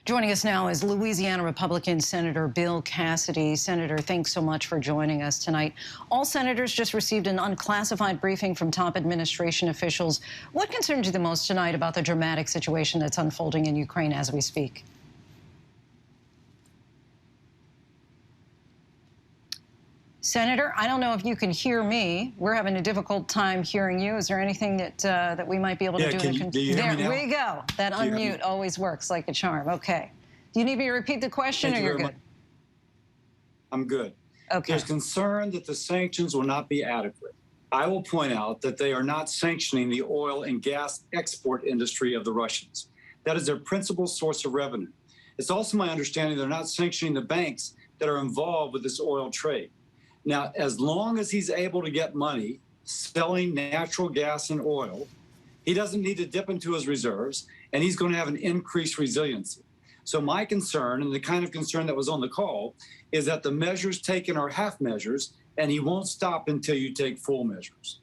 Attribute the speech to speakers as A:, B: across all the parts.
A: Joining us now is Louisiana Republican Senator Bill Cassidy. Senator, thanks so much for joining us tonight. All senators just received an unclassified briefing from top administration officials. What concerns you the most tonight about the dramatic situation that's unfolding in Ukraine as we speak? Senator, I don't know if you can hear me. We're having a difficult time hearing you. Is there anything that we might be able to do? There we go. That unmute always works like a charm. Okay. Do you need me to repeat the question, or you're good?
B: I'm good.
A: Okay.
B: There's concern that the sanctions will not be adequate. I will point out that they are not sanctioning the oil and gas export industry of the Russians. That is their principal source of revenue. It's also my understanding they're not sanctioning the banks that are involved with this oil trade. Now, as long as he's able to get money selling natural gas and oil, he doesn't need to dip into his reserves, and he's going to have an increased resiliency. So my concern, and the kind of concern that was on the call, is that the measures taken are half measures, and he won't stop until you take full measures.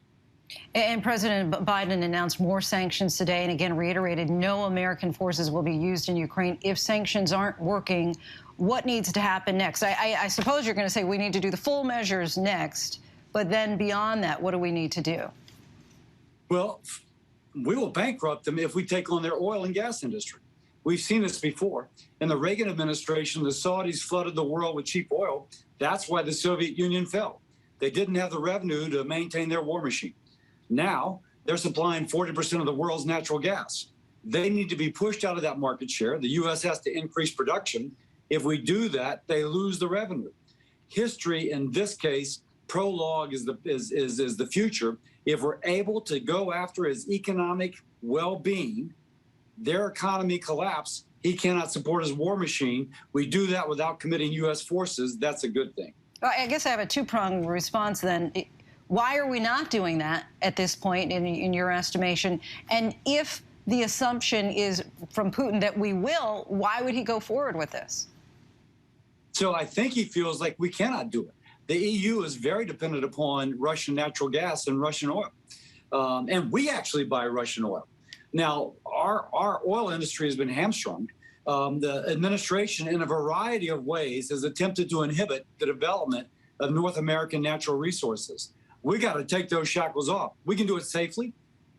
A: And President Biden announced more sanctions today and again reiterated no American forces will be used in Ukraine. If sanctions aren't working, what needs to happen next? I suppose you're going to say we need to do the full measures next, but then beyond that, what do we need to do?
B: Well, we will bankrupt them if we take on their oil and gas industry. We've seen this before. In the Reagan administration, the Saudis flooded the world with cheap oil. That's why the Soviet Union fell. They didn't have the revenue to maintain their war machine. Now they're supplying 40% of the world's natural gas. They need to be pushed out of that market share. The U.S. has to increase production. If we do that, they lose the revenue. History, in this case, prologue is the future. If we're able to go after his economic well-being, their economy collapse, he cannot support his war machine. We do that without committing U.S. forces. That's a good thing.
A: Well, I guess I have a two-pronged response then. Why are we not doing that at this point, in your estimation? And if the assumption is from Putin that we will, why would he go forward with this?
B: So I think he feels like we cannot do it. The EU is very dependent upon Russian natural gas and Russian oil. And we actually buy Russian oil. Now, our oil industry has been hamstrung. The administration, in a variety of ways, has attempted to inhibit the development of North American natural resources. We got to take those shackles off. We can do it safely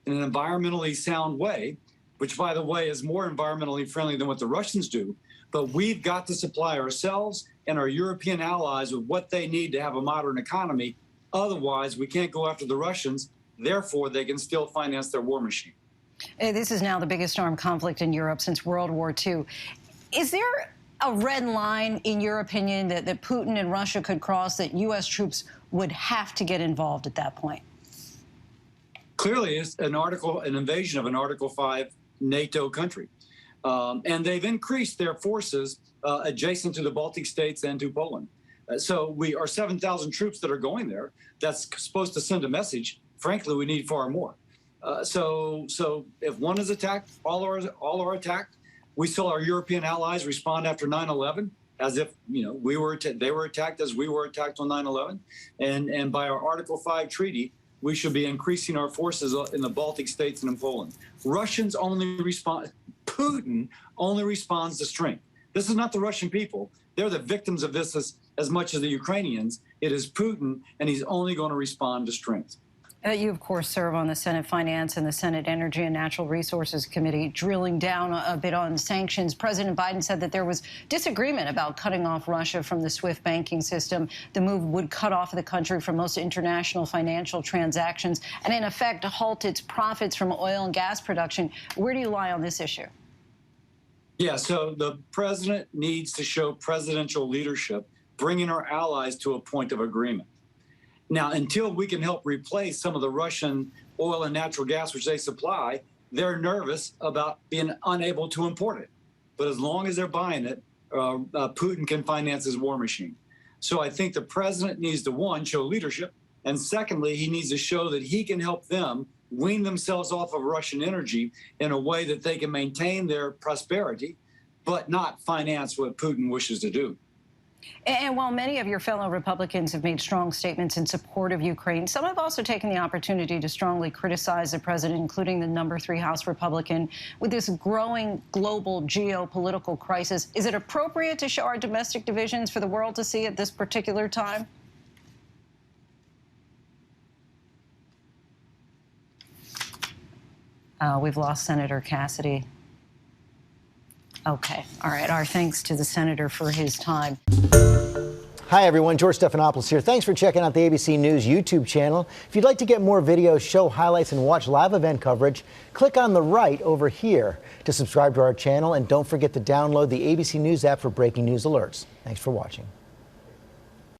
B: in an environmentally sound way, which, by the way, is more environmentally friendly than what the Russians do. But we've got to supply ourselves and our European allies with what they need to have a modern economy. Otherwise, we can't go after the Russians. Therefore, they can still finance their war machine.
A: This is now the biggest armed conflict in Europe since World War II. Is there a red line, in your opinion, that Putin and Russia could cross, that U.S. troops would have to get involved at that point?
B: Clearly, it's an invasion of an Article 5 NATO country. And they've increased their forces adjacent to the Baltic states and to Poland. So we are 7,000 troops that are going there. That's supposed to send a message. Frankly, we need far more. So if one is attacked, all are attacked. We saw our European allies respond after 9/11 as if they were attacked as we were attacked on 9/11. And by our Article 5 treaty, we should be increasing our forces in the Baltic states and in Poland. Russians only respond. Putin only responds to strength. This is not the Russian people. They're the victims of this as much as the Ukrainians. It is Putin, and he's only going to respond to strength.
A: You, of course, serve on the Senate Finance and the Senate Energy and Natural Resources Committee. Drilling down a bit on sanctions, President Biden said that there was disagreement about cutting off Russia from the SWIFT banking system. The move would cut off the country from most international financial transactions and, in effect, halt its profits from oil and gas production. Where do you lie on this issue?
B: Yeah, so the president needs to show presidential leadership, bringing our allies to a point of agreement. Now, until we can help replace some of the Russian oil and natural gas which they supply, they're nervous about being unable to import it. But as long as they're buying it, Putin can finance his war machine. So I think the president needs to, one, show leadership, and secondly, he needs to show that he can help them wean themselves off of Russian energy in a way that they can maintain their prosperity, but not finance what Putin wishes to do.
A: And while many of your fellow Republicans have made strong statements in support of Ukraine, some have also taken the opportunity to strongly criticize the president, including the number 3 House Republican. With this growing global geopolitical crisis, is it appropriate to show our domestic divisions for the world to see at this particular time? We've lost Senator Cassidy. Okay. All right. Our thanks to the senator for his time.
C: Hi, everyone. George Stephanopoulos here. Thanks for checking out the ABC News YouTube channel. If you'd like to get more videos, show highlights, and watch live event coverage, click on the right over here to subscribe to our channel. And don't forget to download the ABC News app for breaking news alerts. Thanks for watching.